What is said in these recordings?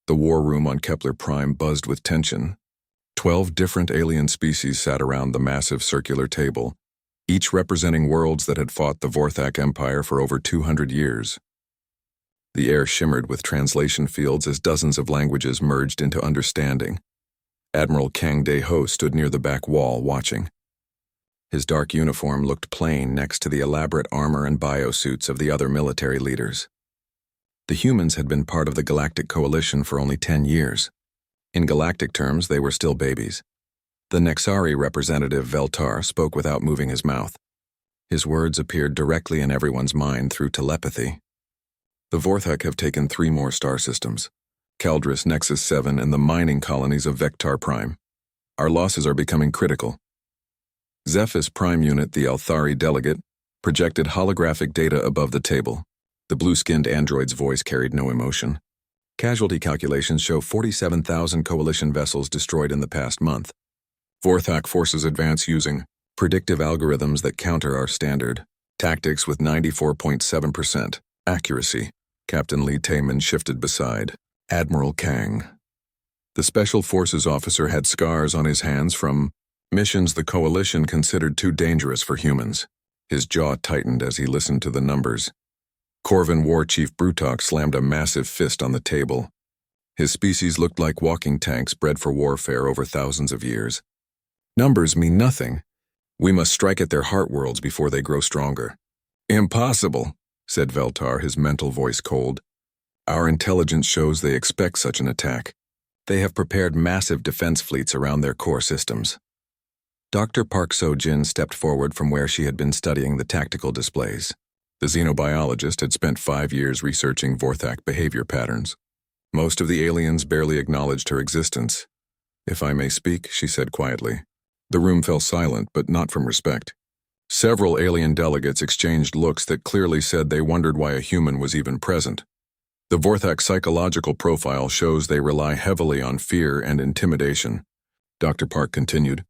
The war room on Kepler Prime buzzed with tension. 12 different alien species sat around the massive circular table, each representing worlds that had fought the Vorthak Empire for over 200 years. The air shimmered with translation fields as dozens of languages merged into understanding. Admiral Kang De-Ho stood near the back wall, watching. His dark uniform looked plain next to the elaborate armor and biosuits of the other military leaders. The humans had been part of the Galactic Coalition for only 10 years. In galactic terms, they were still babies. The Nexari representative, Veltar, spoke without moving his mouth. His words appeared directly in everyone's mind through telepathy. The Vorthak have taken 3 more star systems, Caldris Nexus 7 and the mining colonies of Vectar Prime. Our losses are becoming critical. Zephys Prime Unit, the Althari delegate, projected holographic data above the table. The blue-skinned android's voice carried no emotion. Casualty calculations show 47,000 coalition vessels destroyed in the past month. Vorthak forces advance using predictive algorithms that counter our standard tactics with 94.7% accuracy. Captain Lee Taeman shifted beside Admiral Kang. The Special Forces officer had scars on his hands from missions the Coalition considered too dangerous for humans. His jaw tightened as he listened to the numbers. Corvin War Chief Brutok slammed a massive fist on the table. His species looked like walking tanks bred for warfare over thousands of years. Numbers mean nothing. We must strike at their heart worlds before they grow stronger. Impossible, said Veltar, his mental voice cold. Our intelligence shows they expect such an attack. They have prepared massive defense fleets around their core systems. Dr. Park So-jin stepped forward from where she had been studying the tactical displays. The xenobiologist had spent 5 years researching Vorthak behavior patterns. Most of the aliens barely acknowledged her existence. If I may speak, she said quietly. The room fell silent, but not from respect. Several alien delegates exchanged looks that clearly said they wondered why a human was even present. The Vorthak psychological profile shows they rely heavily on fear and intimidation. Dr. Park continued.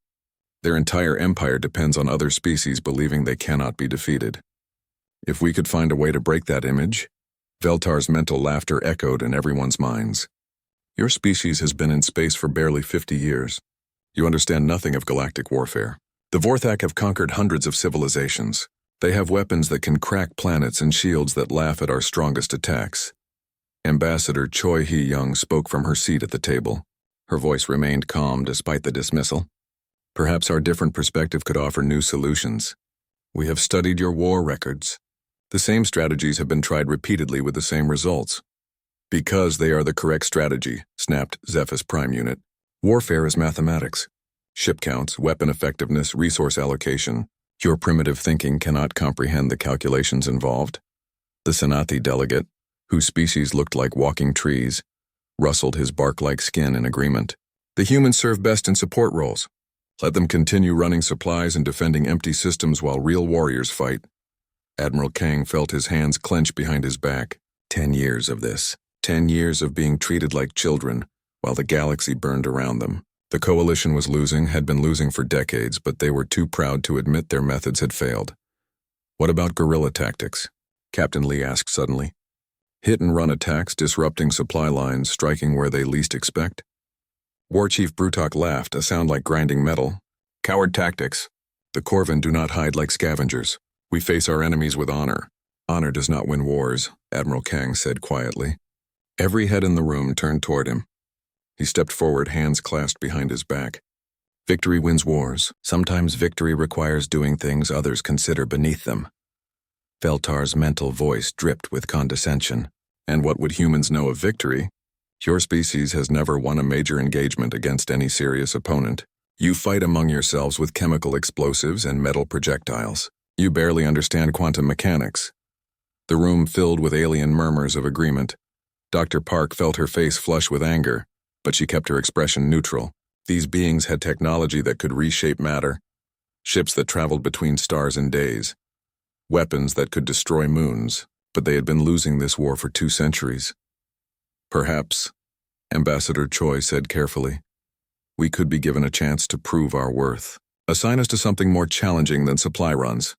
Their entire empire depends on other species believing they cannot be defeated. If we could find a way to break that image, Veltar's mental laughter echoed in everyone's minds. Your species has been in space for barely 50 years. You understand nothing of galactic warfare. The Vorthak have conquered hundreds of civilizations. They have weapons that can crack planets and shields that laugh at our strongest attacks. Ambassador Choi Hee-young spoke from her seat at the table. Her voice remained calm despite the dismissal. Perhaps our different perspective could offer new solutions. We have studied your war records. The same strategies have been tried repeatedly with the same results. Because they are the correct strategy, snapped Zephys Prime Unit. Warfare is mathematics. Ship counts, weapon effectiveness, resource allocation. Your primitive thinking cannot comprehend the calculations involved. The Senathi delegate, whose species looked like walking trees, rustled his bark-like skin in agreement. The humans serve best in support roles. Let them continue running supplies and defending empty systems while real warriors fight. Admiral Kang felt his hands clench behind his back. 10 years of this. 10 years of being treated like children, while the galaxy burned around them. The Coalition was losing, had been losing for decades, but they were too proud to admit their methods had failed. What about guerrilla tactics? Captain Lee asked suddenly. Hit-and-run attacks, disrupting supply lines, striking where they least expect? War Chief Brutok laughed, a sound like grinding metal. Coward tactics. The Corvin do not hide like scavengers. We face our enemies with honor. Honor does not win wars, Admiral Kang said quietly. Every head in the room turned toward him. He stepped forward, hands clasped behind his back. Victory wins wars. Sometimes victory requires doing things others consider beneath them. Veltar's mental voice dripped with condescension. And what would humans know of victory? Your species has never won a major engagement against any serious opponent. You fight among yourselves with chemical explosives and metal projectiles. You barely understand quantum mechanics. The room filled with alien murmurs of agreement. Dr. Park felt her face flush with anger, but she kept her expression neutral. These beings had technology that could reshape matter, ships that traveled between stars in days, weapons that could destroy moons, but they had been losing this war for 2 centuries. Perhaps, Ambassador Choi said carefully, we could be given a chance to prove our worth. Assign us to something more challenging than supply runs.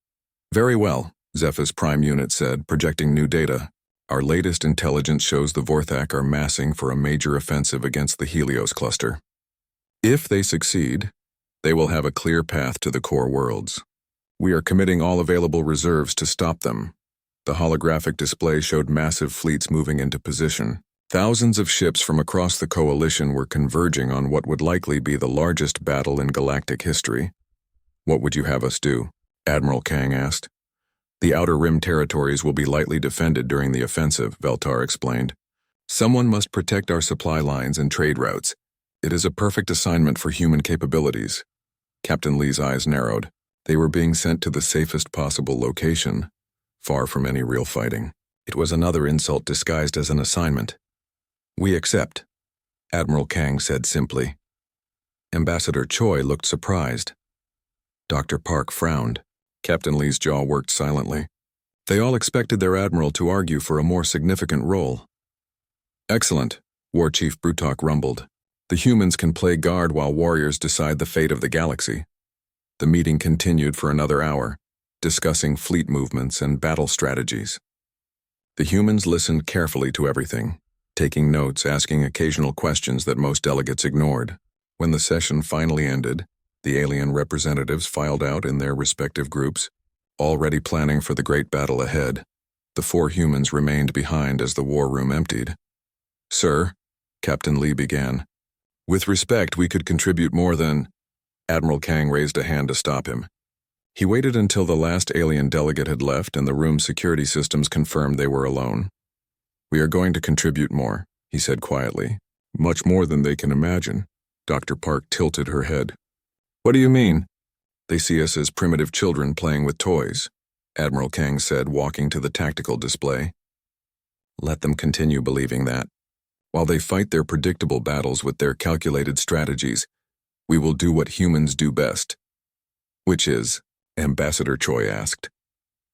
Very well, Zephys Prime Unit said, projecting new data. Our latest intelligence shows the Vorthak are massing for a major offensive against the Helios cluster. If they succeed, they will have a clear path to the core worlds. We are committing all available reserves to stop them. The holographic display showed massive fleets moving into position. Thousands of ships from across the coalition were converging on what would likely be the largest battle in galactic history. What would you have us do? Admiral Kang asked. The Outer Rim territories will be lightly defended during the offensive, Veltar explained. Someone must protect our supply lines and trade routes. It is a perfect assignment for human capabilities. Captain Lee's eyes narrowed. They were being sent to the safest possible location, far from any real fighting. It was another insult disguised as an assignment. We accept, Admiral Kang said simply. Ambassador Choi looked surprised. Dr. Park frowned. Captain Lee's jaw worked silently. They all expected their admiral to argue for a more significant role. Excellent, War Chief Brutok rumbled. The humans can play guard while warriors decide the fate of the galaxy. The meeting continued for another hour, discussing fleet movements and battle strategies. The humans listened carefully to everything, taking notes, asking occasional questions that most delegates ignored. When the session finally ended, the alien representatives filed out in their respective groups, already planning for the great battle ahead. The 4 humans remained behind as the war room emptied. Sir, Captain Lee began. With respect, we could contribute more than... Admiral Kang raised a hand to stop him. He waited until the last alien delegate had left and the room's security systems confirmed they were alone. We are going to contribute more, he said quietly. Much more than they can imagine. Dr. Park tilted her head. What do you mean? They see us as primitive children playing with toys, Admiral Kang said, walking to the tactical display. Let them continue believing that. While they fight their predictable battles with their calculated strategies, we will do what humans do best. Which is? Ambassador Choi asked.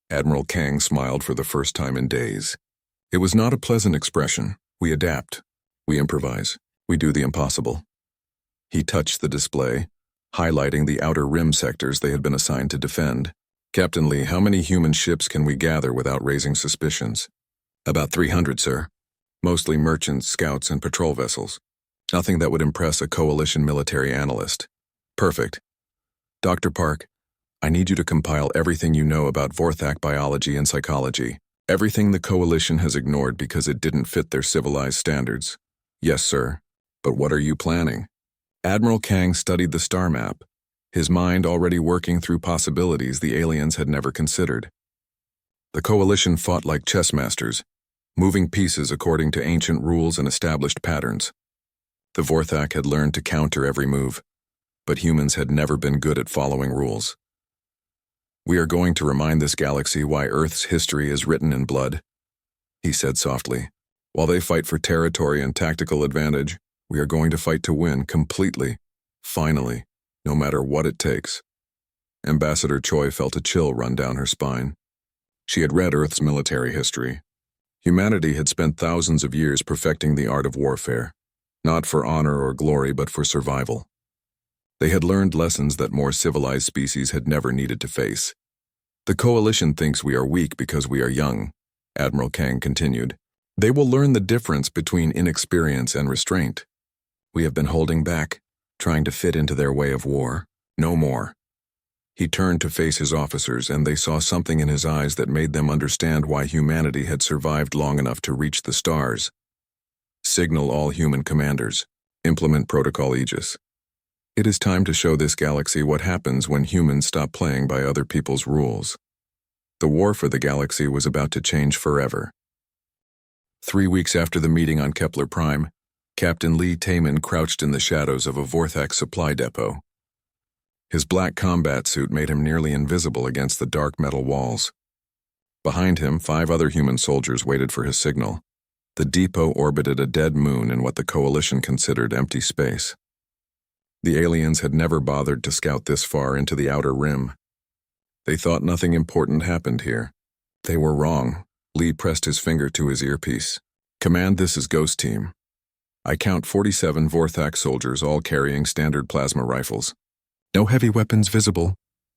Admiral Kang smiled for the first time in days. It was not a pleasant expression. We adapt. We improvise. We do the impossible. He touched the display, highlighting the outer rim sectors they had been assigned to defend. Captain Lee, how many human ships can we gather without raising suspicions? About 300, sir. Mostly merchants, scouts, and patrol vessels. Nothing that would impress a coalition military analyst. Perfect. Dr. Park, I need you to compile everything you know about Vorthak biology and psychology. Everything the coalition has ignored because it didn't fit their civilized standards. Yes, sir. But what are you planning? Admiral Kang studied the star map, his mind already working through possibilities the aliens had never considered. The coalition fought like chess masters, moving pieces according to ancient rules and established patterns. The Vorthak had learned to counter every move, but humans had never been good at following rules. We are going to remind this galaxy why Earth's history is written in blood, he said softly. While they fight for territory and tactical advantage, we are going to fight to win completely, finally, no matter what it takes. Ambassador Choi felt a chill run down her spine. She had read Earth's military history. Humanity had spent thousands of years perfecting the art of warfare, not for honor or glory but for survival. They had learned lessons that more civilized species had never needed to face. The coalition thinks we are weak because we are young, Admiral Kang continued. They will learn the difference between inexperience and restraint. We have been holding back, trying to fit into their way of war. No more. He turned to face his officers, and they saw something in his eyes that made them understand why humanity had survived long enough to reach the stars. Signal all human commanders. Implement Protocol Aegis. It is time to show this galaxy what happens when humans stop playing by other people's rules. The war for the galaxy was about to change forever. 3 weeks after the meeting on Kepler Prime, Captain Lee Taman crouched in the shadows of a Vorthak supply depot. His black combat suit made him nearly invisible against the dark metal walls. Behind him, 5 other human soldiers waited for his signal. The depot orbited a dead moon in what the Coalition considered empty space. The aliens had never bothered to scout this far into the outer rim. They thought nothing important happened here. They were wrong. Lee pressed his finger to his earpiece. Command, this is Ghost Team. I count 47 Vorthak soldiers, all carrying standard plasma rifles. No heavy weapons visible.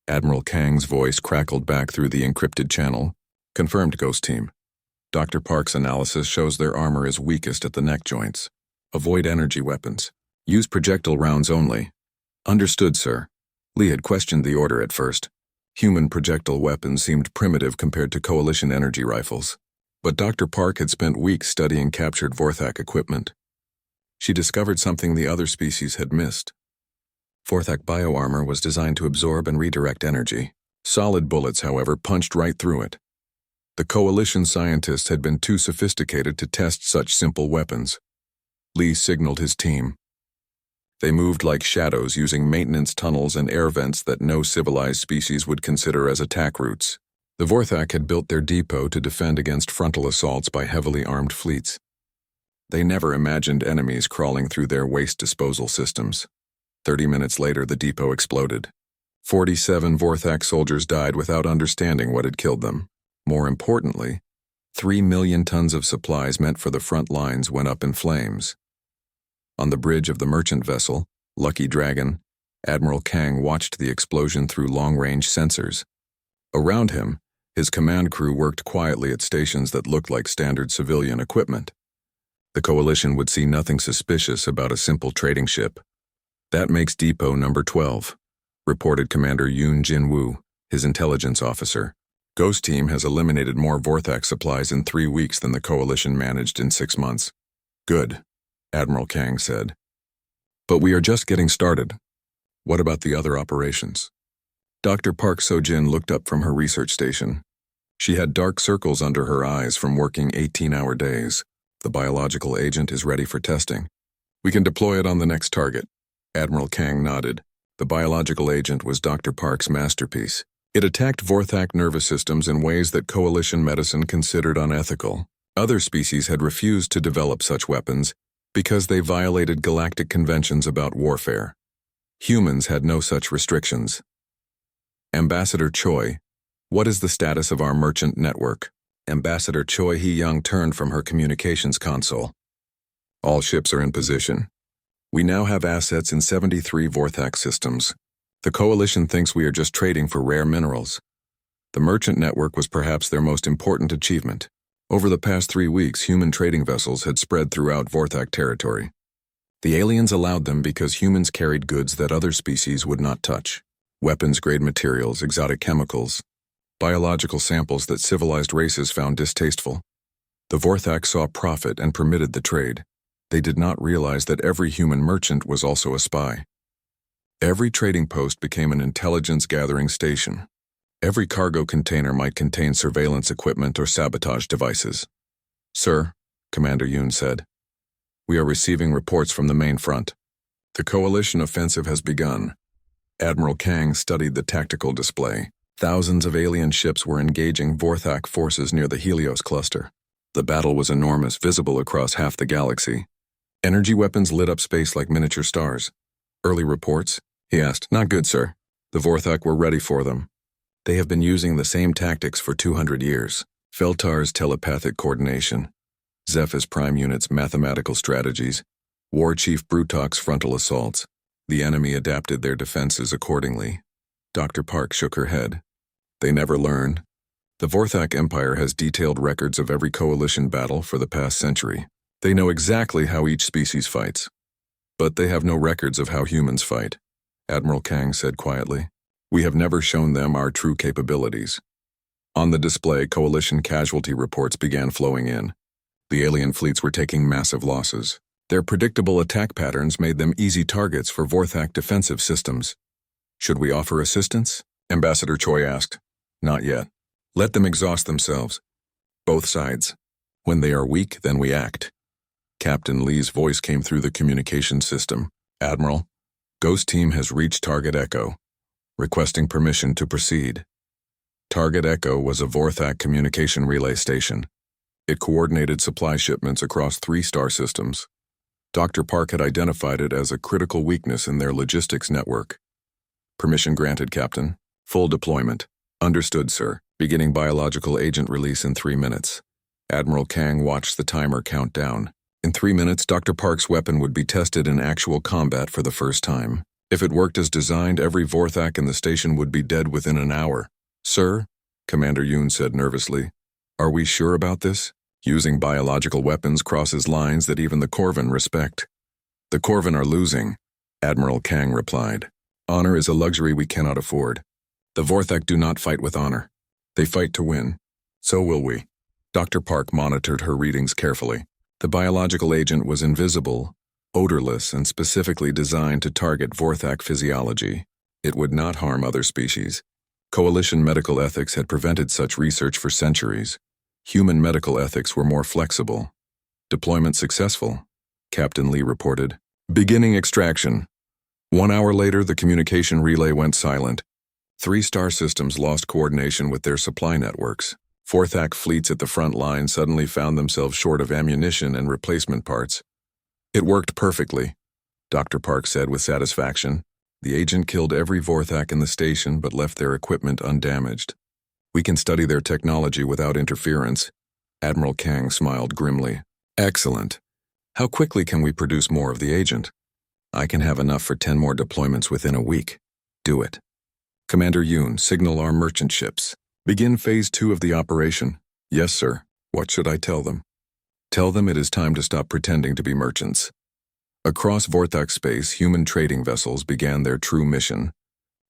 Admiral Kang's voice crackled back through the encrypted channel. Confirmed, Ghost Team. Dr. Park's analysis shows their armor is weakest at the neck joints. Avoid energy weapons. Use projectile rounds only. Understood, sir. Lee had questioned the order at first. Human projectile weapons seemed primitive compared to Coalition energy rifles. But Dr. Park had spent weeks studying captured Vorthak equipment. She discovered something the other species had missed. Vorthak bioarmor was designed to absorb and redirect energy. Solid bullets, however, punched right through it. The Coalition scientists had been too sophisticated to test such simple weapons. Lee signaled his team. They moved like shadows using maintenance tunnels and air vents that no civilized species would consider as attack routes. The Vorthak had built their depot to defend against frontal assaults by heavily armed fleets. They never imagined enemies crawling through their waste disposal systems. 30 minutes later, the depot exploded. 47 Vorthak soldiers died without understanding what had killed them. More importantly, 3 million tons of supplies meant for the front lines went up in flames. On the bridge of the merchant vessel, Lucky Dragon, Admiral Kang watched the explosion through long-range sensors. Around him, his command crew worked quietly at stations that looked like standard civilian equipment. The Coalition would see nothing suspicious about a simple trading ship. That makes Depot Number 12, reported Commander Yoon Jin-woo, his intelligence officer. Ghost Team has eliminated more Vorthak supplies in 3 weeks than the Coalition managed in 6 months. Good, Admiral Kang said. But we are just getting started. What about the other operations? Dr. Park So-jin looked up from her research station. She had dark circles under her eyes from working 18-hour days. The biological agent is ready for testing. We can deploy it on the next target. Admiral Kang nodded. The biological agent was Dr. Park's masterpiece. It attacked Vorthak nervous systems in ways that Coalition medicine considered unethical. Other species had refused to develop such weapons because they violated galactic conventions about warfare. Humans had no such restrictions. Ambassador Choi, what is the status of our merchant network? Ambassador Choi Hee-young turned from her communications console. All ships are in position. We now have assets in 73 Vorthak systems. The Coalition thinks we are just trading for rare minerals. The merchant network was perhaps their most important achievement. Over the past 3 weeks, human trading vessels had spread throughout Vorthak territory. The aliens allowed them because humans carried goods that other species would not touch. Weapons-grade materials, exotic chemicals, biological samples that civilized races found distasteful. The Vorthak saw profit and permitted the trade. They did not realize that every human merchant was also a spy. Every trading post became an intelligence-gathering station. Every cargo container might contain surveillance equipment or sabotage devices. Sir, Commander Yoon said, we are receiving reports from the main front. The Coalition offensive has begun. Admiral Kang studied the tactical display. Thousands of alien ships were engaging Vorthak forces near the Helios cluster. The battle was enormous, visible across half the galaxy. Energy weapons lit up space like miniature stars. Early reports? He asked. Not good, sir. The Vorthak were ready for them. They have been using the same tactics for 200 years. Feltar's telepathic coordination, Zeph's prime unit's mathematical strategies, War Chief Brutok's frontal assaults. The enemy adapted their defenses accordingly. Dr. Park shook her head. They never learned. The Vorthak Empire has detailed records of every Coalition battle for the past century. They know exactly how each species fights. But they have no records of how humans fight, Admiral Kang said quietly. We have never shown them our true capabilities. On the display, Coalition casualty reports began flowing in. The alien fleets were taking massive losses. Their predictable attack patterns made them easy targets for Vorthak defensive systems. Should we offer assistance? Ambassador Choi asked. Not yet. Let them exhaust themselves. Both sides. When they are weak, then we act. Captain Lee's voice came through the communication system. Admiral, Ghost Team has reached Target Echo, requesting permission to proceed. Target Echo was a Vorthak communication relay station. It coordinated supply shipments across 3 star systems. Dr. Park had identified it as a critical weakness in their logistics network. Permission granted, Captain. Full deployment. Understood, sir. Beginning biological agent release in 3 minutes. Admiral Kang watched the timer count down. In 3 minutes, Dr. Park's weapon would be tested in actual combat for the first time. If it worked as designed, every Vorthak in the station would be dead within an hour. Sir, Commander Yoon said nervously, are we sure about this? Using biological weapons crosses lines that even the Corvin respect. The Corvin are losing, Admiral Kang replied. Honor is a luxury we cannot afford. The Vorthak do not fight with honor. They fight to win. So will we. Dr. Park monitored her readings carefully. The biological agent was invisible, odorless, and specifically designed to target Vorthak physiology. It would not harm other species. Coalition medical ethics had prevented such research for centuries. Human medical ethics were more flexible. Deployment successful, Captain Lee reported. Beginning extraction. 1 hour later, the communication relay went silent. 3 star systems lost coordination with their supply networks. Vorthak fleets at the front line suddenly found themselves short of ammunition and replacement parts. It worked perfectly, Dr. Park said with satisfaction. The agent killed every Vorthak in the station but left their equipment undamaged. We can study their technology without interference. Admiral Kang smiled grimly. Excellent. How quickly can we produce more of the agent? I can have enough for 10 more deployments within a week. Do it. Commander Yoon, signal our merchant ships. Begin Phase 2 of the operation. Yes, sir. What should I tell them? Tell them it is time to stop pretending to be merchants. Across Vorthak space, human trading vessels began their true mission.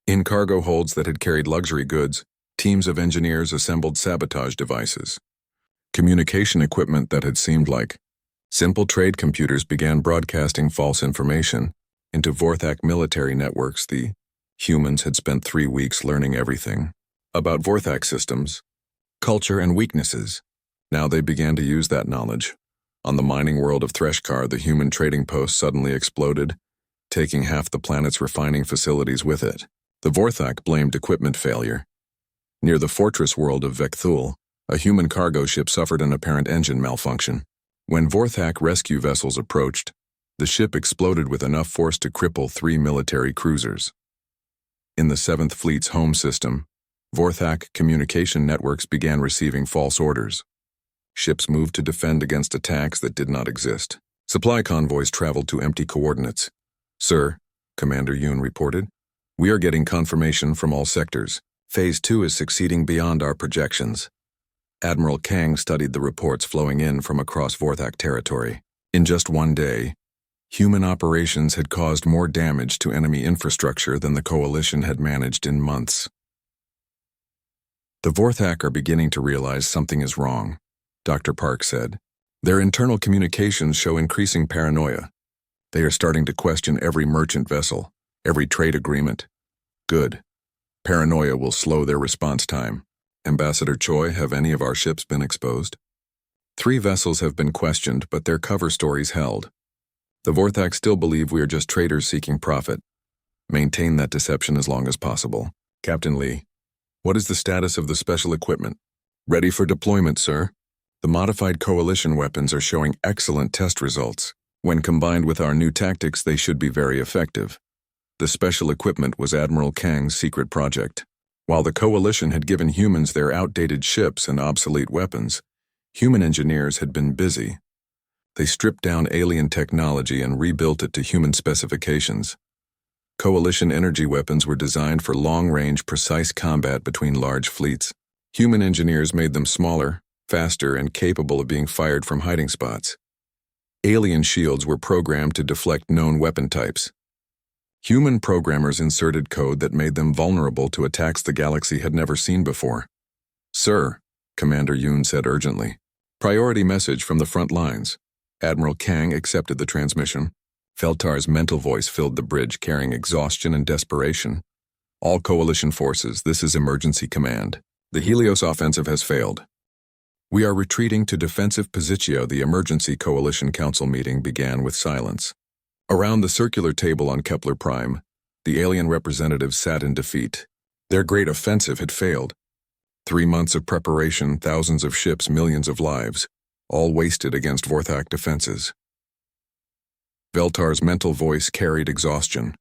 In cargo holds that had carried luxury goods, teams of engineers assembled sabotage devices. Communication equipment that had seemed like simple trade computers began broadcasting false information into Vorthak military networks. The humans had spent 3 weeks learning everything about Vorthak systems, culture, and weaknesses. Now they began to use that knowledge. On the mining world of Threshkar, the human trading post suddenly exploded, taking half the planet's refining facilities with it. The Vorthak blamed equipment failure. Near the fortress world of Vekthul, a human cargo ship suffered an apparent engine malfunction. When Vorthak rescue vessels approached, the ship exploded with enough force to cripple 3 military cruisers. In the 7th Fleet's home system, Vorthak communication networks began receiving false orders. Ships moved to defend against attacks that did not exist. Supply convoys traveled to empty coordinates. Sir, Commander Yoon reported, we are getting confirmation from all sectors. Phase 2 is succeeding beyond our projections. Admiral Kang studied the reports flowing in from across Vorthak territory. In just 1 day, human operations had caused more damage to enemy infrastructure than the Coalition had managed in months. The Vorthak are beginning to realize something is wrong, Dr. Park said. Their internal communications show increasing paranoia. They are starting to question every merchant vessel, every trade agreement. Good. Paranoia will slow their response time. Ambassador Choi, have any of our ships been exposed? 3 vessels have been questioned, but their cover stories held. The Vorthak still believe we are just traders seeking profit. Maintain that deception as long as possible. Captain Lee, what is the status of the special equipment? Ready for deployment, sir. The modified Coalition weapons are showing excellent test results. When combined with our new tactics, they should be very effective. The special equipment was Admiral Kang's secret project. While the Coalition had given humans their outdated ships and obsolete weapons, human engineers had been busy. They stripped down alien technology and rebuilt it to human specifications. Coalition energy weapons were designed for long-range, precise combat between large fleets. Human engineers made them smaller, faster, and capable of being fired from hiding spots. Alien shields were programmed to deflect known weapon types. Human programmers inserted code that made them vulnerable to attacks the galaxy had never seen before. Sir, Commander Yoon said urgently. Priority message from the front lines. Admiral Kang accepted the transmission. Feltar's mental voice filled the bridge, carrying exhaustion and desperation. All Coalition forces, this is emergency command. The Helios offensive has failed. We are retreating to defensive positio. The emergency Coalition Council meeting began with silence. Around the circular table on Kepler Prime, the alien representatives sat in defeat. Their great offensive had failed. 3 months of preparation, thousands of ships, millions of lives, all wasted against Vorthak defenses. Veltar's mental voice carried exhaustion.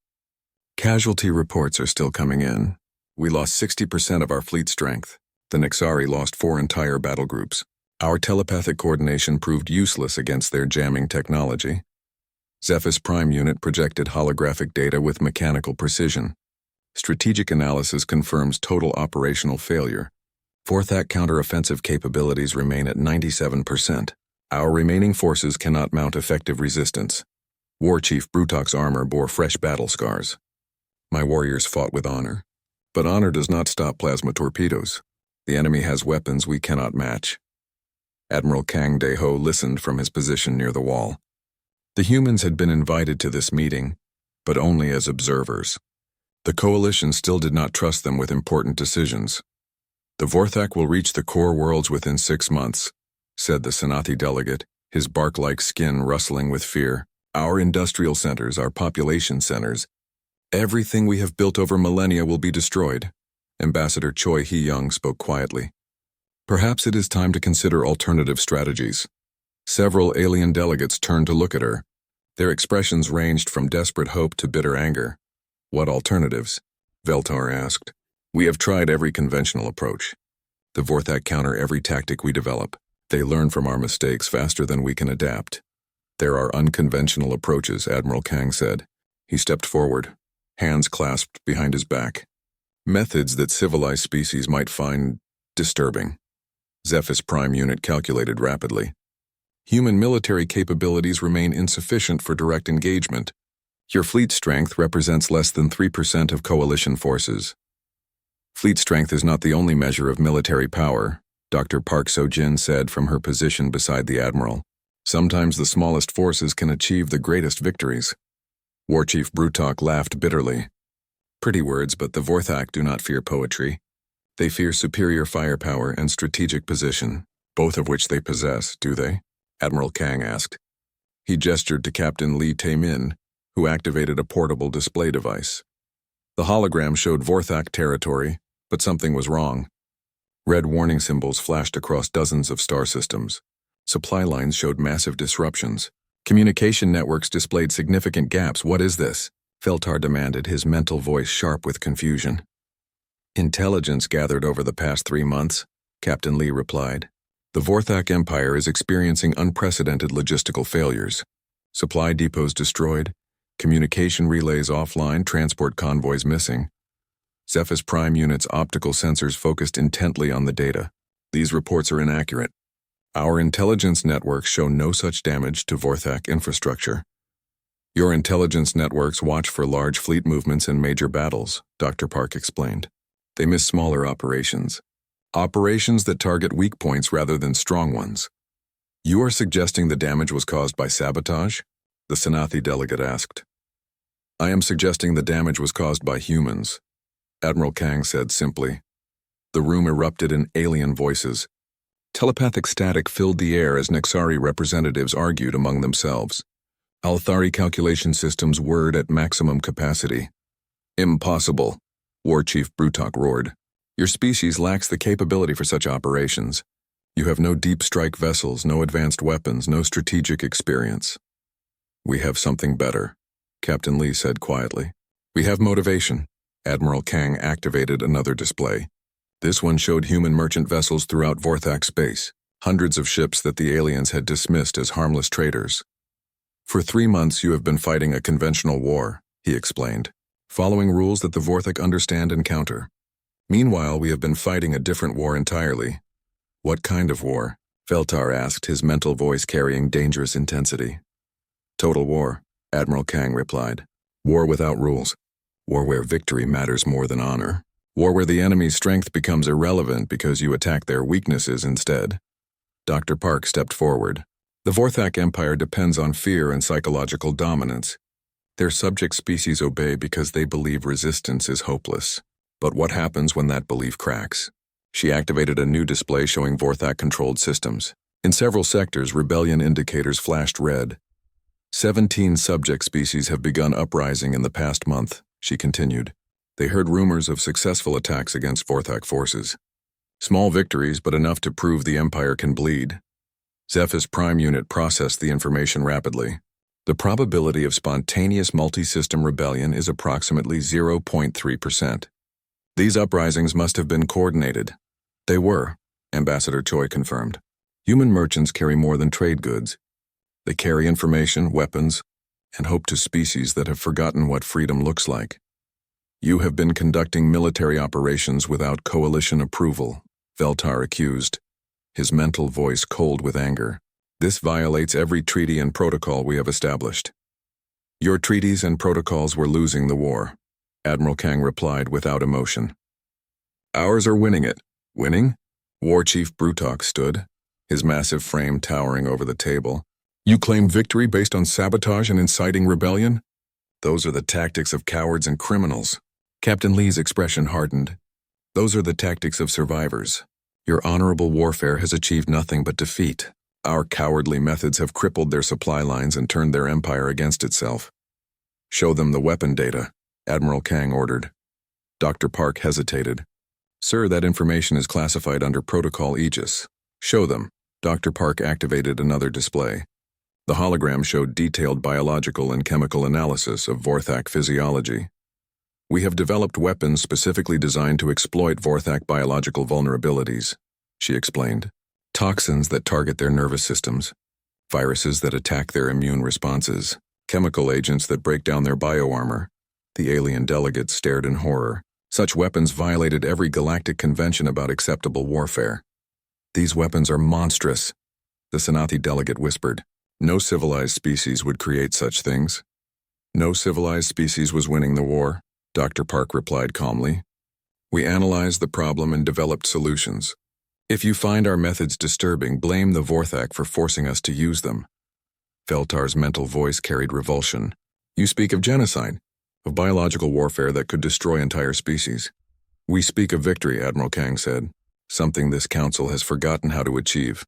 Casualty reports are still coming in. We lost 60% of our fleet strength. The Nixari lost 4 entire battle groups. Our telepathic coordination proved useless against their jamming technology. Zephyr's Prime unit projected holographic data with mechanical precision. Strategic analysis confirms total operational failure. Vorthak counteroffensive capabilities remain at 97%. Our remaining forces cannot mount effective resistance. War Chief Brutok's armor bore fresh battle scars. My warriors fought with honor. But honor does not stop plasma torpedoes. The enemy has weapons we cannot match. Admiral Kang Dae-ho listened from his position near the wall. The humans had been invited to this meeting, but only as observers. The coalition still did not trust them with important decisions. The Vorthak will reach the core worlds within 6 months, said the Senathi delegate, his bark-like skin rustling with fear. Our industrial centers, our population centers, everything we have built over millennia will be destroyed. Ambassador Choi Hee-young spoke quietly. Perhaps it is time to consider alternative strategies. Several alien delegates turned to look at her. Their expressions ranged from desperate hope to bitter anger. What alternatives? Veltar asked. We have tried every conventional approach. The Vorthak counter every tactic we develop. They learn from our mistakes faster than we can adapt. There are unconventional approaches, Admiral Kang said. He stepped forward, hands clasped behind his back. Methods that civilized species might find disturbing. Zephys Prime Unit calculated rapidly. Human military capabilities remain insufficient for direct engagement. Your fleet strength represents less than 3% of coalition forces. Fleet strength is not the only measure of military power, Dr. Park So-jin said from her position beside the Admiral. Sometimes the smallest forces can achieve the greatest victories. War Chief Brutok laughed bitterly. Pretty words, but the Vorthak do not fear poetry. They fear superior firepower and strategic position, both of which they possess, do they? Admiral Kang asked. He gestured to Captain Lee Tae-min, who activated a portable display device. The hologram showed Vorthak territory, but something was wrong. Red warning symbols flashed across dozens of star systems. Supply lines showed massive disruptions. Communication networks displayed significant gaps. What is this? Veltar demanded, his mental voice sharp with confusion. Intelligence gathered over the past 3 months, Captain Lee replied. The Vorthak Empire is experiencing unprecedented logistical failures. Supply depots destroyed, communication relays offline, transport convoys missing. Zephys Prime Unit's optical sensors focused intently on the data. These reports are inaccurate. Our intelligence networks show no such damage to Vorthak infrastructure. Your intelligence networks watch for large fleet movements and major battles, Dr. Park explained. They miss smaller operations. Operations that target weak points rather than strong ones. You are suggesting the damage was caused by sabotage? The Senathi delegate asked. I am suggesting the damage was caused by humans, Admiral Kang said simply. The room erupted in alien voices. Telepathic static filled the air as Nexari representatives argued among themselves. Althari calculation systems whirred at maximum capacity. Impossible, War Chief Brutok roared. Your species lacks the capability for such operations. You have no deep strike vessels, no advanced weapons, no strategic experience. We have something better, Captain Lee said quietly. We have motivation. Admiral Kang activated another display. This one showed human merchant vessels throughout Vorthak space, hundreds of ships that the aliens had dismissed as harmless traders. For 3 months you have been fighting a conventional war, he explained, following rules that the Vorthak understand and counter. Meanwhile, we have been fighting a different war entirely. What kind of war? Veltar asked, his mental voice carrying dangerous intensity. Total war, Admiral Kang replied. War without rules. War where victory matters more than honor. War where the enemy's strength becomes irrelevant because you attack their weaknesses instead. Dr. Park stepped forward. The Vorthak Empire depends on fear and psychological dominance. Their subject species obey because they believe resistance is hopeless. But what happens when that belief cracks? She activated a new display showing Vorthak-controlled systems. In several sectors, rebellion indicators flashed red. 17 subject species have begun uprising in the past month, she continued. They heard rumors of successful attacks against Vorthak forces. Small victories, but enough to prove the Empire can bleed. Zephys Prime Unit processed the information rapidly. The probability of spontaneous multi-system rebellion is approximately 0.3%. These uprisings must have been coordinated. They were, Ambassador Choi confirmed. Human merchants carry more than trade goods. They carry information, weapons, and hope to species that have forgotten what freedom looks like. You have been conducting military operations without coalition approval, Veltar accused, his mental voice cold with anger. This violates every treaty and protocol we have established. Your treaties and protocols were losing the war, Admiral Kang replied without emotion. Ours are winning it. Winning? War Chief Brutok stood, his massive frame towering over the table. You claim victory based on sabotage and inciting rebellion? Those are the tactics of cowards and criminals. Captain Lee's expression hardened. Those are the tactics of survivors. Your honorable warfare has achieved nothing but defeat. Our cowardly methods have crippled their supply lines and turned their empire against itself. Show them the weapon data, Admiral Kang ordered. Dr. Park hesitated. Sir, that information is classified under Protocol Aegis. Show them. Dr. Park activated another display. The hologram showed detailed biological and chemical analysis of Vorthak physiology. We have developed weapons specifically designed to exploit Vorthak biological vulnerabilities, she explained. Toxins that target their nervous systems, viruses that attack their immune responses, chemical agents that break down their bioarmor. The alien delegates stared in horror. Such weapons violated every galactic convention about acceptable warfare. These weapons are monstrous, the Senathi delegate whispered. No civilized species would create such things. No civilized species was winning the war, Dr. Park replied calmly. We analyzed the problem and developed solutions. If you find our methods disturbing, blame the Vorthak for forcing us to use them. Veltar's mental voice carried revulsion. You speak of genocide, of biological warfare that could destroy entire species. We speak of victory, Admiral Kang said, something this council has forgotten how to achieve.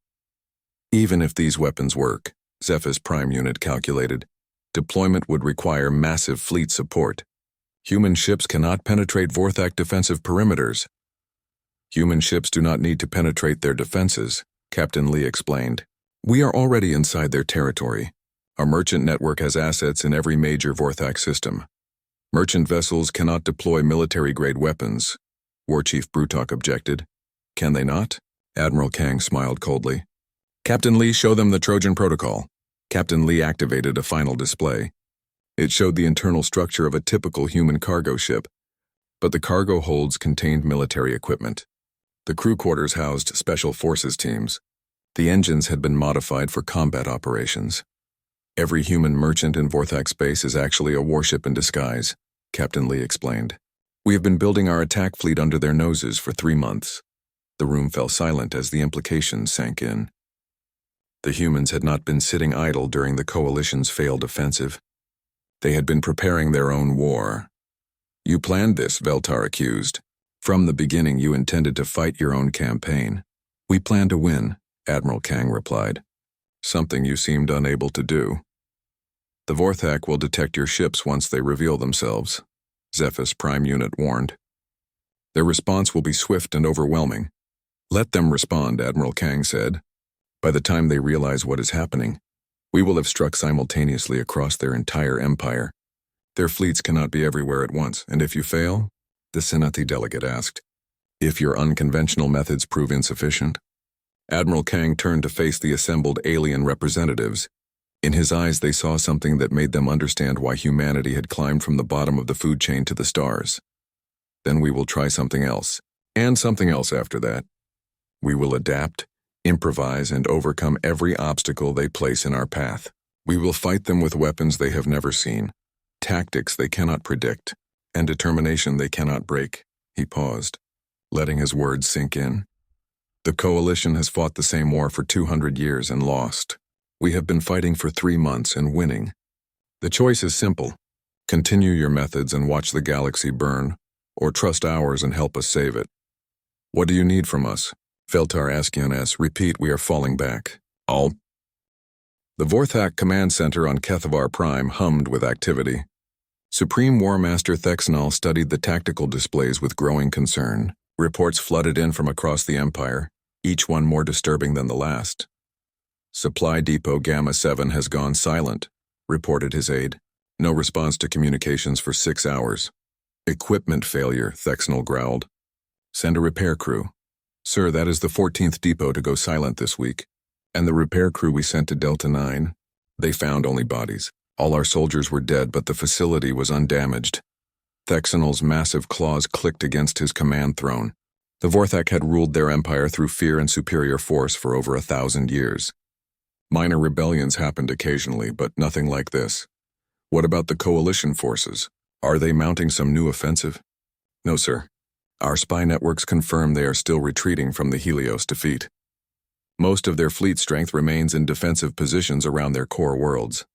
Even if these weapons work, Zephyr's prime unit calculated, deployment would require massive fleet support. Human ships cannot penetrate Vorthak defensive perimeters. Human ships do not need to penetrate their defenses, Captain Lee explained. We are already inside their territory. Our merchant network has assets in every major Vorthak system. Merchant vessels cannot deploy military-grade weapons, War Chief Brutok objected. Can they not? Admiral Kang smiled coldly. Captain Lee, show them the Trojan Protocol. Captain Lee activated a final display. It showed the internal structure of a typical human cargo ship, but the cargo holds contained military equipment. The crew quarters housed special forces teams. The engines had been modified for combat operations. Every human merchant in Vorthak space is actually a warship in disguise, Captain Lee explained. We have been building our attack fleet under their noses for 3 months. The room fell silent as the implications sank in. The humans had not been sitting idle during the Coalition's failed offensive. They had been preparing their own war. You planned this, Veltar accused. From the beginning you intended to fight your own campaign. We plan to win, Admiral Kang replied. Something you seemed unable to do. The Vorthak will detect your ships once they reveal themselves, Zephyr's prime unit warned. Their response will be swift and overwhelming. Let them respond, Admiral Kang said. By the time they realize what is happening, we will have struck simultaneously across their entire empire. Their fleets cannot be everywhere at once, and if you fail, the Senathi delegate asked, if your unconventional methods prove insufficient? Admiral Kang turned to face the assembled alien representatives. In his eyes they saw something that made them understand why humanity had climbed from the bottom of the food chain to the stars. Then we will try something else, and something else after that. We will adapt, improvise, and overcome every obstacle they place in our path. We will fight them with weapons they have never seen, tactics they cannot predict, and determination they cannot break. He paused, letting his words sink in. The Coalition has fought the same war for 200 years and lost. We have been fighting for 3 months and winning. The choice is simple. Continue your methods and watch the galaxy burn, or trust ours and help us save it. What do you need from us? Veltar Askiones, repeat, we are falling back. All. The Vorthak Command Center on Kethavar Prime hummed with activity. Supreme War Master Thexnal studied the tactical displays with growing concern. Reports flooded in from across the Empire, each one more disturbing than the last. Supply Depot Gamma 7 has gone silent, reported his aide. No response to communications for 6 hours. Equipment failure, Thexnal growled. Send a repair crew. Sir, that is the 14th depot to go silent this week. And the repair crew we sent to Delta 9? They found only bodies. All our soldiers were dead, but the facility was undamaged. Thexnal's massive claws clicked against his command throne. The Vorthak had ruled their empire through fear and superior force for over 1,000 years. Minor rebellions happened occasionally, but nothing like this. What about the coalition forces? Are they mounting some new offensive? No, sir. Our spy networks confirm they are still retreating from the Helios defeat. Most of their fleet strength remains in defensive positions around their core worlds.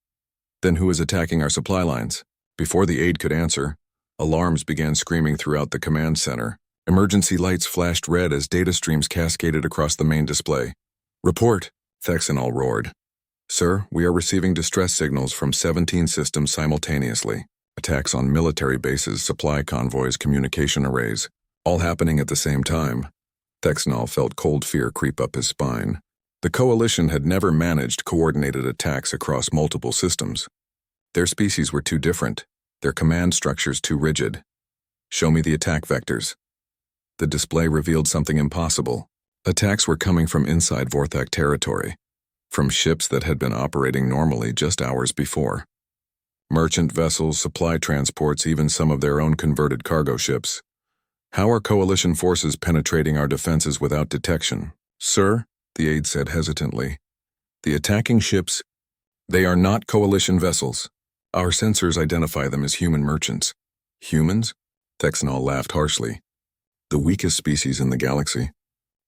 Then who is attacking our supply lines? Before the aide could answer, alarms began screaming throughout the command center. Emergency lights flashed red as data streams cascaded across the main display. Report, Thexanol roared. Sir, we are receiving distress signals from 17 systems simultaneously. Attacks on military bases, supply convoys, communication arrays, all happening at the same time. Thexanol felt cold fear creep up his spine. The coalition had never managed coordinated attacks across multiple systems. Their species were too different, their command structures too rigid. Show me the attack vectors. The display revealed something impossible. Attacks were coming from inside Vorthak territory, from ships that had been operating normally just hours before. Merchant vessels, supply transports, even some of their own converted cargo ships. How are coalition forces penetrating our defenses without detection? Sir, the aide said hesitantly, the attacking ships, they are not coalition vessels. Our sensors identify them as human merchants. Humans? Thexanol laughed harshly. The weakest species in the galaxy.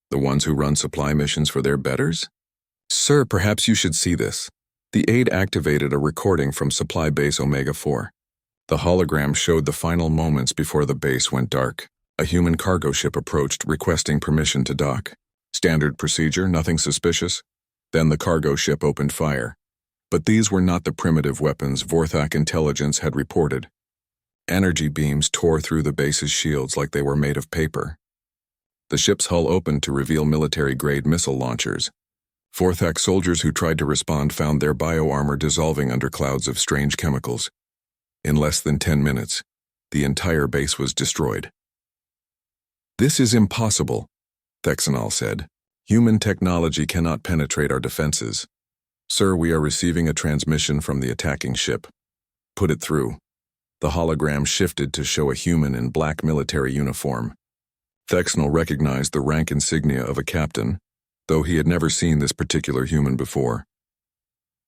The ones who run supply missions for their betters? Sir, perhaps you should see this. The aide activated a recording from Supply Base Omega-4. The hologram showed the final moments before the base went dark. A human cargo ship approached, requesting permission to dock. Standard procedure, nothing suspicious. Then the cargo ship opened fire. But these were not the primitive weapons Vorthak intelligence had reported. Energy beams tore through the base's shields like they were made of paper. The ship's hull opened to reveal military-grade missile launchers. Vorthak soldiers who tried to respond found their bioarmor dissolving under clouds of strange chemicals. In less than 10 minutes, the entire base was destroyed. This is impossible, Thexanol said. Human technology cannot penetrate our defenses. Sir, we are receiving a transmission from the attacking ship. Put it through. The hologram shifted to show a human in black military uniform. Thexanol recognized the rank insignia of a captain, though he had never seen this particular human before.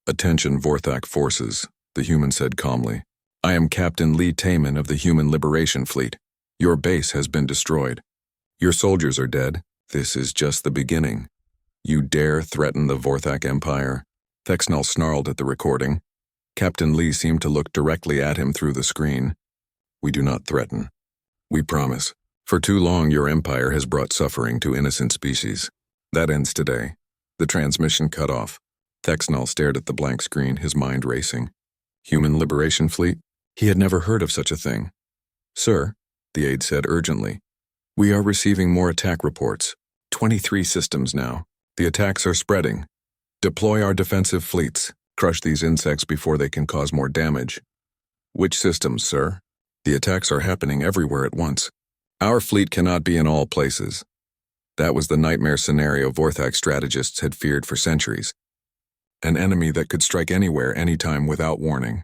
Attention, Vorthak forces, the human said calmly. I am Captain Lee Taman of the Human Liberation Fleet. Your base has been destroyed. Your soldiers are dead. This is just the beginning. You dare threaten the Vorthak Empire? Thexanol snarled at the recording. Captain Lee seemed to look directly at him through the screen. We do not threaten. We promise. For too long, your empire has brought suffering to innocent species. That ends today. The transmission cut off. Thexanol stared at the blank screen, his mind racing. Human Liberation Fleet? He had never heard of such a thing. Sir, the aide said urgently, we are receiving more attack reports. 23 systems now. The attacks are spreading. Deploy our defensive fleets. Crush these insects before they can cause more damage. Which systems, sir? The attacks are happening everywhere at once. Our fleet cannot be in all places. That was the nightmare scenario Vorthak strategists had feared for centuries. An enemy that could strike anywhere, anytime without warning.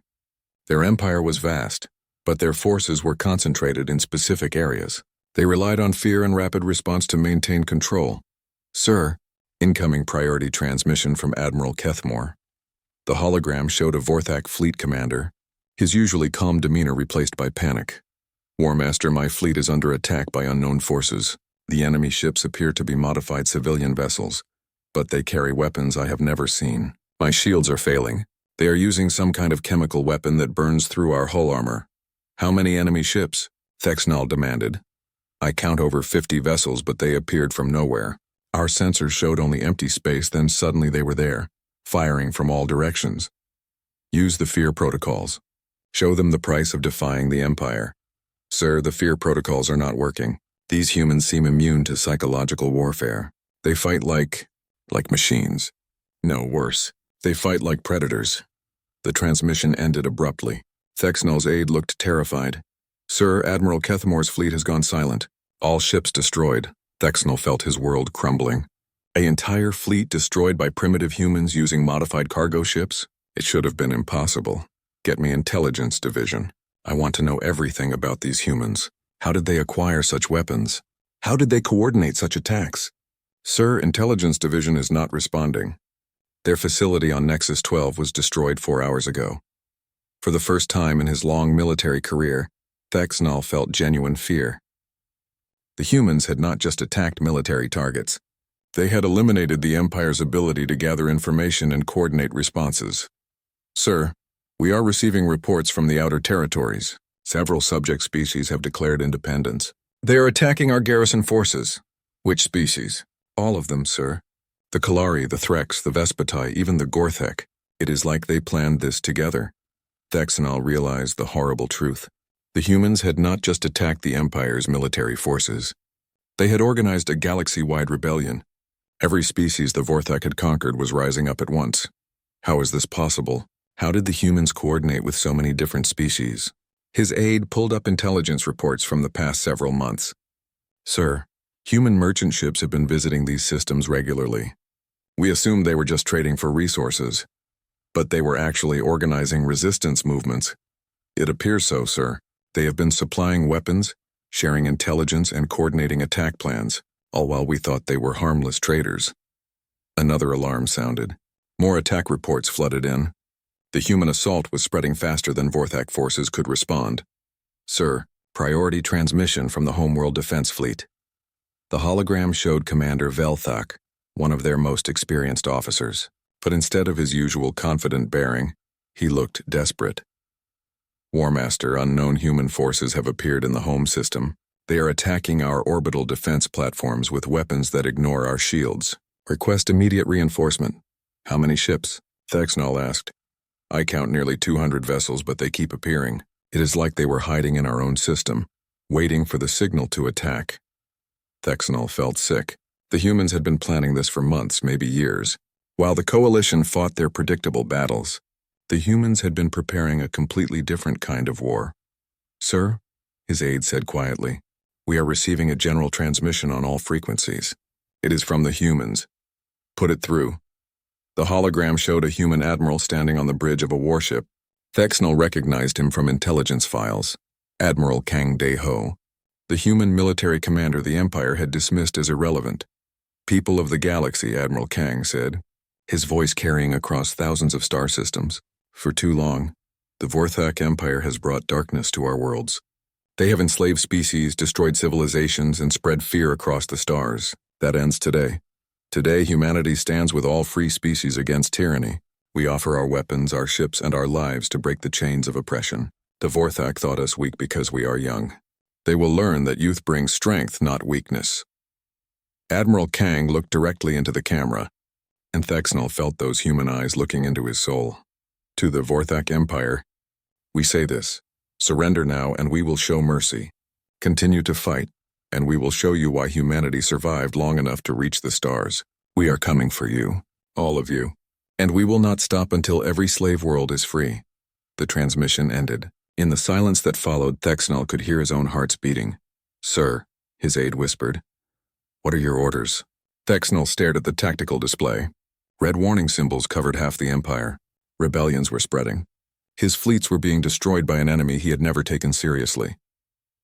Their empire was vast, but their forces were concentrated in specific areas. They relied on fear and rapid response to maintain control. Sir, incoming priority transmission from Admiral Kethmore. The hologram showed a Vorthak fleet commander, his usually calm demeanor replaced by panic. War Master, my fleet is under attack by unknown forces. The enemy ships appear to be modified civilian vessels, but they carry weapons I have never seen. My shields are failing. They are using some kind of chemical weapon that burns through our hull armor. How many enemy ships? Thexanol demanded. I count over 50 vessels, but they appeared from nowhere. Our sensors showed only empty space, then suddenly they were there, firing from all directions. Use the fear protocols. Show them the price of defying the Empire. Sir, the fear protocols are not working. These humans seem immune to psychological warfare. They fight like machines. No, worse. They fight like predators. The transmission ended abruptly. Thexanol's aide looked terrified. Sir, Admiral Kethmore's fleet has gone silent. All ships destroyed. Thexanol felt his world crumbling. An entire fleet destroyed by primitive humans using modified cargo ships? It should have been impossible. Get me intelligence division. I want to know everything about these humans. How did they acquire such weapons? How did they coordinate such attacks? Sir, Intelligence Division is not responding. Their facility on Nexus 12 was destroyed 4 hours ago. For the first time in his long military career, Thexnal felt genuine fear. The humans had not just attacked military targets. They had eliminated the Empire's ability to gather information and coordinate responses. Sir, we are receiving reports from the outer territories. Several subject species have declared independence. They are attacking our garrison forces. Which species? All of them, sir. The Kalari, the Threx, the Vespatai, even the Gorthek. It is like they planned this together. Thexnal realized the horrible truth. The humans had not just attacked the Empire's military forces. They had organized a galaxy-wide rebellion. Every species the Vorthak had conquered was rising up at once. How is this possible? How did the humans coordinate with so many different species? His aide pulled up intelligence reports from the past several months. Sir, human merchant ships have been visiting these systems regularly. We assumed they were just trading for resources, but they were actually organizing resistance movements. It appears so, sir. They have been supplying weapons, sharing intelligence, and coordinating attack plans, all while we thought they were harmless traders. Another alarm sounded. More attack reports flooded in. The human assault was spreading faster than Vorthak forces could respond. Sir, priority transmission from the Homeworld Defense Fleet. The hologram showed Commander Velthak, one of their most experienced officers, but instead of his usual confident bearing, he looked desperate. Warmaster, unknown human forces have appeared in the home system. They are attacking our orbital defense platforms with weapons that ignore our shields. Request immediate reinforcement. How many ships? Thexnal asked. I count nearly 200 vessels, but they keep appearing. It is like they were hiding in our own system, waiting for the signal to attack. Thexnal felt sick. The humans had been planning this for months, maybe years. While the coalition fought their predictable battles, the humans had been preparing a completely different kind of war. Sir, his aide said quietly, we are receiving a general transmission on all frequencies. It is from the humans. Put it through. The hologram showed a human admiral standing on the bridge of a warship. Thexnal recognized him from intelligence files. Admiral Kang De-ho. The human military commander the Empire had dismissed as irrelevant. People of the galaxy, Admiral Kang said, his voice carrying across thousands of star systems. For too long, the Vorthak Empire has brought darkness to our worlds. They have enslaved species, destroyed civilizations, and spread fear across the stars. That ends today. Today, humanity stands with all free species against tyranny. We offer our weapons, our ships, and our lives to break the chains of oppression. The Vorthak thought us weak because we are young. They will learn that youth brings strength, not weakness. Admiral Kang looked directly into the camera, and Thexnal felt those human eyes looking into his soul. To the Vorthak Empire, we say this: surrender now and we will show mercy. Continue to fight, and we will show you why humanity survived long enough to reach the stars. We are coming for you, all of you, and we will not stop until every slave world is free. The transmission ended. In the silence that followed, Thexnal could hear his own heart's beating. Sir, his aide whispered. What are your orders? Thexnal stared at the tactical display. Red warning symbols covered half the Empire. Rebellions were spreading. His fleets were being destroyed by an enemy he had never taken seriously.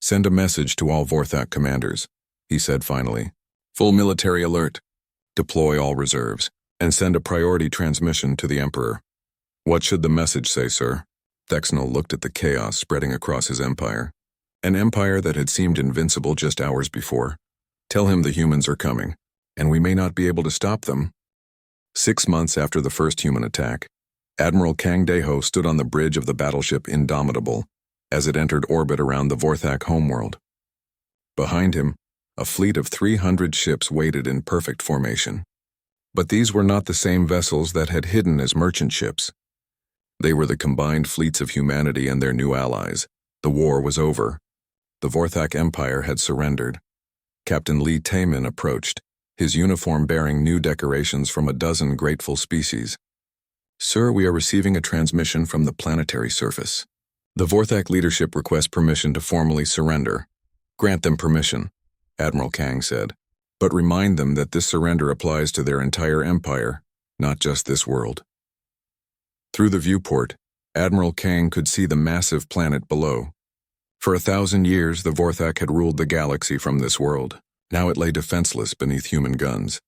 Send a message to all Vorthak commanders, he said finally. Full military alert. Deploy all reserves, and send a priority transmission to the Emperor. What should the message say, sir? Thexnal looked at the chaos spreading across his empire. An empire that had seemed invincible just hours before. Tell him the humans are coming, and we may not be able to stop them. 6 months after the first human attack, Admiral Kang De-ho stood on the bridge of the battleship Indomitable as it entered orbit around the Vorthak homeworld. Behind him, a fleet of 300 ships waited in perfect formation. But these were not the same vessels that had hidden as merchant ships. They were the combined fleets of humanity and their new allies. The war was over. The Vorthak Empire had surrendered. Captain Lee Taemin approached, his uniform bearing new decorations from a dozen grateful species. Sir, we are receiving a transmission from the planetary surface. The Vorthak leadership requests permission to formally surrender. Grant them permission, Admiral Kang said, but remind them that this surrender applies to their entire empire, not just this world. Through the viewport, Admiral Kang could see the massive planet below. For 1,000 years, the Vorthak had ruled the galaxy from this world. Now it lay defenseless beneath human guns.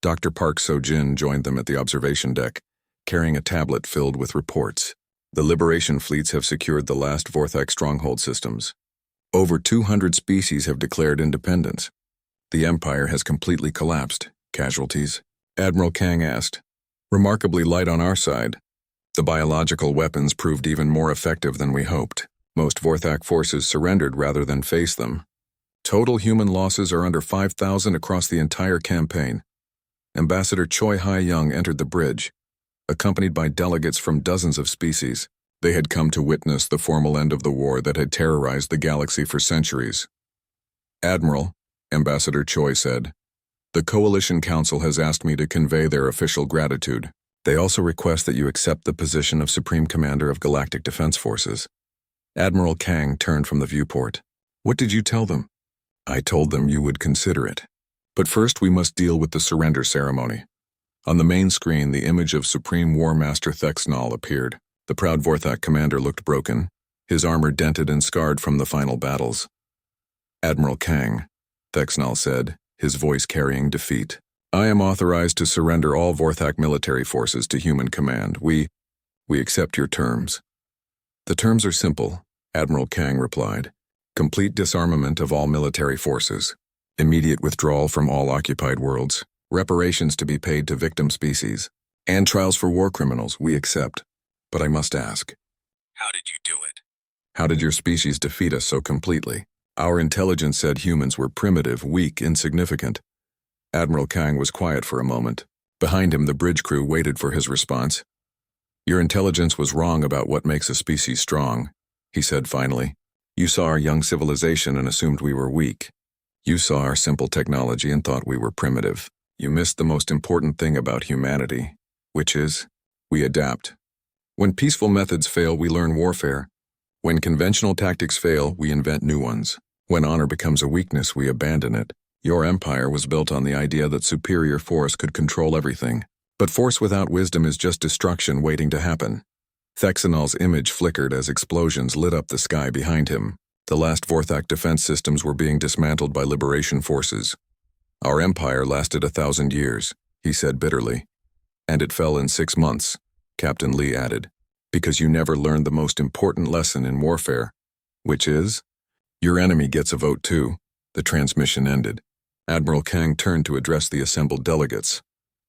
Dr. Park So-jin joined them at the observation deck, carrying a tablet filled with reports. The Liberation fleets have secured the last Vorthak stronghold systems. Over 200 species have declared independence. The Empire has completely collapsed. Casualties? Admiral Kang asked. Remarkably light on our side. The biological weapons proved even more effective than we hoped. Most Vorthak forces surrendered rather than face them. Total human losses are under 5,000 across the entire campaign. Ambassador Choi Hai-young entered the bridge, accompanied by delegates from dozens of species. They had come to witness the formal end of the war that had terrorized the galaxy for centuries. Admiral, Ambassador Choi said, the Coalition Council has asked me to convey their official gratitude. They also request that you accept the position of Supreme Commander of Galactic Defense Forces. Admiral Kang turned from the viewport. What did you tell them? I told them you would consider it. But first we must deal with the surrender ceremony. On the main screen, the image of Supreme War Master Thexnal appeared. The proud Vorthak commander looked broken, his armor dented and scarred from the final battles. Admiral Kang, Thexnal said, his voice carrying defeat. I am authorized to surrender all Vorthak military forces to human command. We accept your terms. The terms are simple, Admiral Kang replied. Complete disarmament of all military forces, immediate withdrawal from all occupied worlds, reparations to be paid to victim species, and trials for war criminals. We accept. But I must ask, how did you do it? How did your species defeat us so completely? Our intelligence said humans were primitive, weak, insignificant. Admiral Kang was quiet for a moment. Behind him, the bridge crew waited for his response. Your intelligence was wrong about what makes a species strong, he said finally. You saw our young civilization and assumed we were weak. You saw our simple technology and thought we were primitive. You missed the most important thing about humanity, which is, we adapt. When peaceful methods fail, we learn warfare. When conventional tactics fail, we invent new ones. When honor becomes a weakness, we abandon it. Your empire was built on the idea that superior force could control everything. But force without wisdom is just destruction waiting to happen. Thexanal's image flickered as explosions lit up the sky behind him. The last Vorthak defense systems were being dismantled by Liberation forces. Our empire lasted 1,000 years, he said bitterly. And it fell in 6 months, Captain Lee added, because you never learned the most important lesson in warfare, which is, your enemy gets a vote too. The transmission ended. Admiral Kang turned to address the assembled delegates.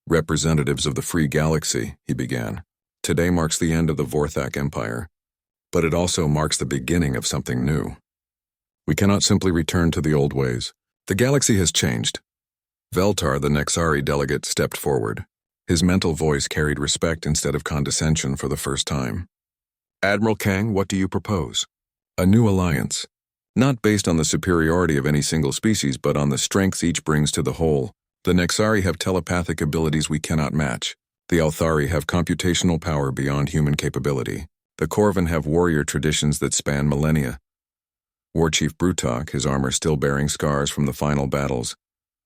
Representatives of the free galaxy, he began. Today marks the end of the Vorthak Empire, but it also marks the beginning of something new. We cannot simply return to the old ways. The galaxy has changed. Veltar, the Nexari delegate, stepped forward. His mental voice carried respect instead of condescension for the first time. Admiral Kang, what do you propose? A new alliance. Not based on the superiority of any single species, but on the strengths each brings to the whole. The Nexari have telepathic abilities we cannot match. The Althari have computational power beyond human capability. The Corvin have warrior traditions that span millennia. War Chief Brutok, his armor still bearing scars from the final battles,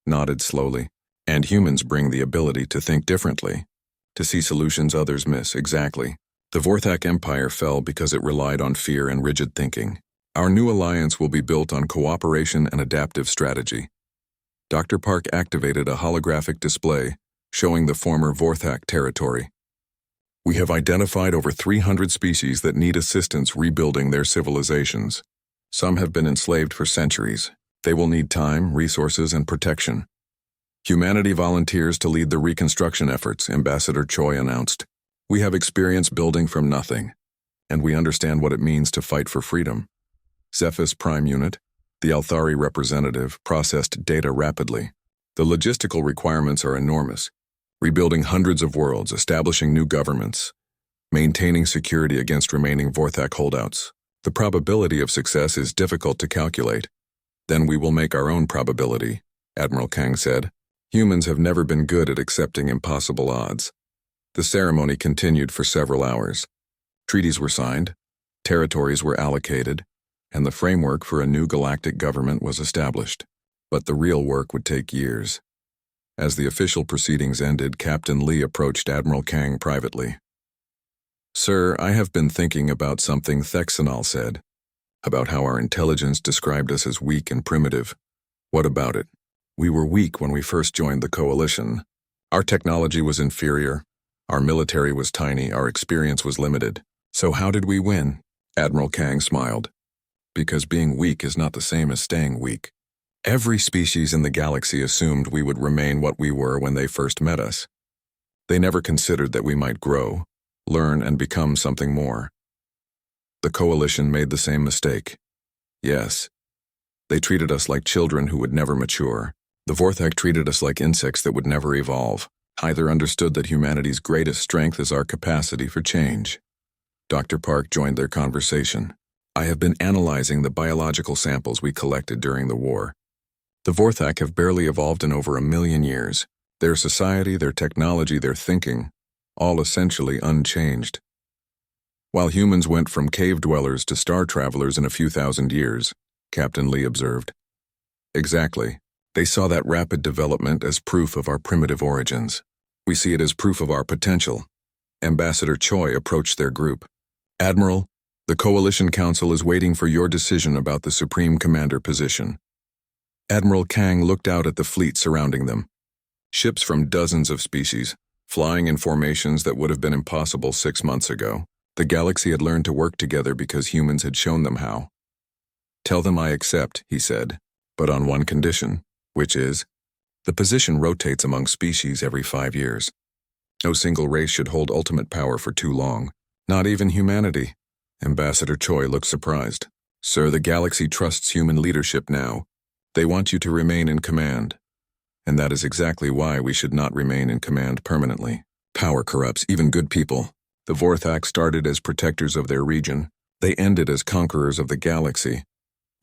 nodded slowly. And humans bring the ability to think differently, to see solutions others miss. Exactly. The Vorthak Empire fell because it relied on fear and rigid thinking. Our new alliance will be built on cooperation and adaptive strategy. Dr. Park activated a holographic display showing the former Vorthak territory. We have identified over 300 species that need assistance rebuilding their civilizations. Some have been enslaved for centuries. They will need time, resources, and protection. Humanity volunteers to lead the reconstruction efforts, Ambassador Choi announced. We have experience building from nothing, and we understand what it means to fight for freedom. Zephyr's Prime Unit, the Althari representative, processed data rapidly. The logistical requirements are enormous. Rebuilding hundreds of worlds, establishing new governments, maintaining security against remaining Vorthak holdouts. The probability of success is difficult to calculate. Then we will make our own probability, Admiral Kang said. Humans have never been good at accepting impossible odds. The ceremony continued for several hours. Treaties were signed, territories were allocated, and the framework for a new galactic government was established. But the real work would take years. As the official proceedings ended, Captain Lee approached Admiral Kang privately. Sir, I have been thinking about something Thexanal said, about how our intelligence described us as weak and primitive. What about it? We were weak when we first joined the coalition. Our technology was inferior, our military was tiny, our experience was limited. So how did we win? Admiral Kang smiled. Because being weak is not the same as staying weak. Every species in the galaxy assumed we would remain what we were when they first met us. They never considered that we might grow, learn, and become something more. The coalition made the same mistake. Yes. They treated us like children who would never mature. The Vorthak treated us like insects that would never evolve. Either understood that humanity's greatest strength is our capacity for change. Dr. Park joined their conversation. I have been analyzing the biological samples we collected during the war. The Vorthak have barely evolved in over 1 million years. Their society, their technology, their thinking, all essentially unchanged. While humans went from cave dwellers to star travelers in a few thousand years, Captain Lee observed. Exactly. They saw that rapid development as proof of our primitive origins. We see it as proof of our potential. Ambassador Choi approached their group. Admiral, the Coalition Council is waiting for your decision about the Supreme Commander position. Admiral Kang looked out at the fleet surrounding them. Ships from dozens of species, flying in formations that would have been impossible 6 months ago. The galaxy had learned to work together because humans had shown them how. Tell them I accept, he said, but on one condition, which is, the position rotates among species every 5 years. No single race should hold ultimate power for too long, not even humanity. Ambassador Choi looked surprised. Sir, the galaxy trusts human leadership now. They want you to remain in command. And that is exactly why we should not remain in command permanently. Power corrupts even good people. The Vorthak started as protectors of their region. They ended as conquerors of the galaxy.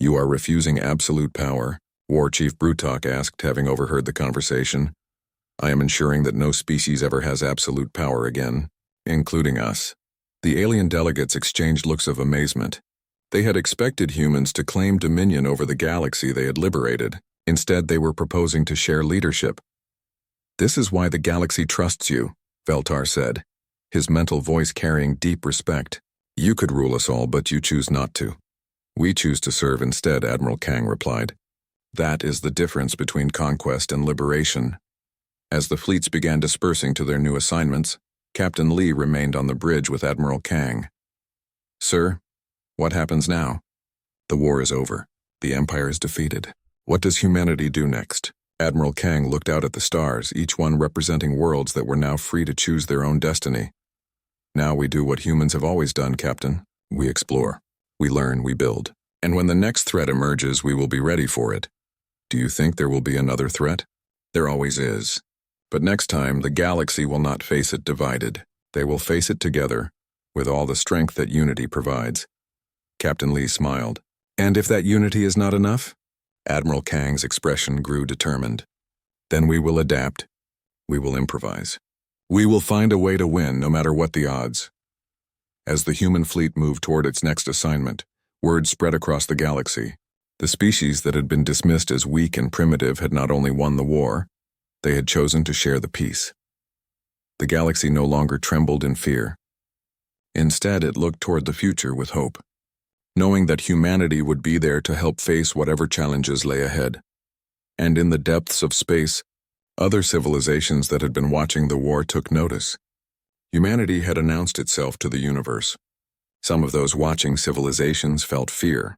You are refusing absolute power, War Chief Brutok asked, having overheard the conversation. I am ensuring that no species ever has absolute power again, including us. The alien delegates exchanged looks of amazement. They had expected humans to claim dominion over the galaxy they had liberated. Instead, they were proposing to share leadership. This is why the galaxy trusts you, Veltar said, his mental voice carrying deep respect. You could rule us all, but you choose not to. We choose to serve instead, Admiral Kang replied. That is the difference between conquest and liberation. As the fleets began dispersing to their new assignments, Captain Lee remained on the bridge with Admiral Kang. Sir, what happens now? The war is over. The Empire is defeated. What does humanity do next? Admiral Kang looked out at the stars, each one representing worlds that were now free to choose their own destiny. Now we do what humans have always done, Captain. We explore. We learn, we build. And when the next threat emerges, we will be ready for it. Do you think there will be another threat? There always is. But next time, the galaxy will not face it divided. They will face it together, with all the strength that unity provides. Captain Lee smiled. And if that unity is not enough? Admiral Kang's expression grew determined. Then we will adapt. We will improvise. We will find a way to win, no matter what the odds. As the human fleet moved toward its next assignment, word spread across the galaxy. The species that had been dismissed as weak and primitive had not only won the war, they had chosen to share the peace. The galaxy no longer trembled in fear. Instead, it looked toward the future with hope, knowing that humanity would be there to help face whatever challenges lay ahead. And in the depths of space, other civilizations that had been watching the war took notice. Humanity had announced itself to the universe. Some of those watching civilizations felt fear.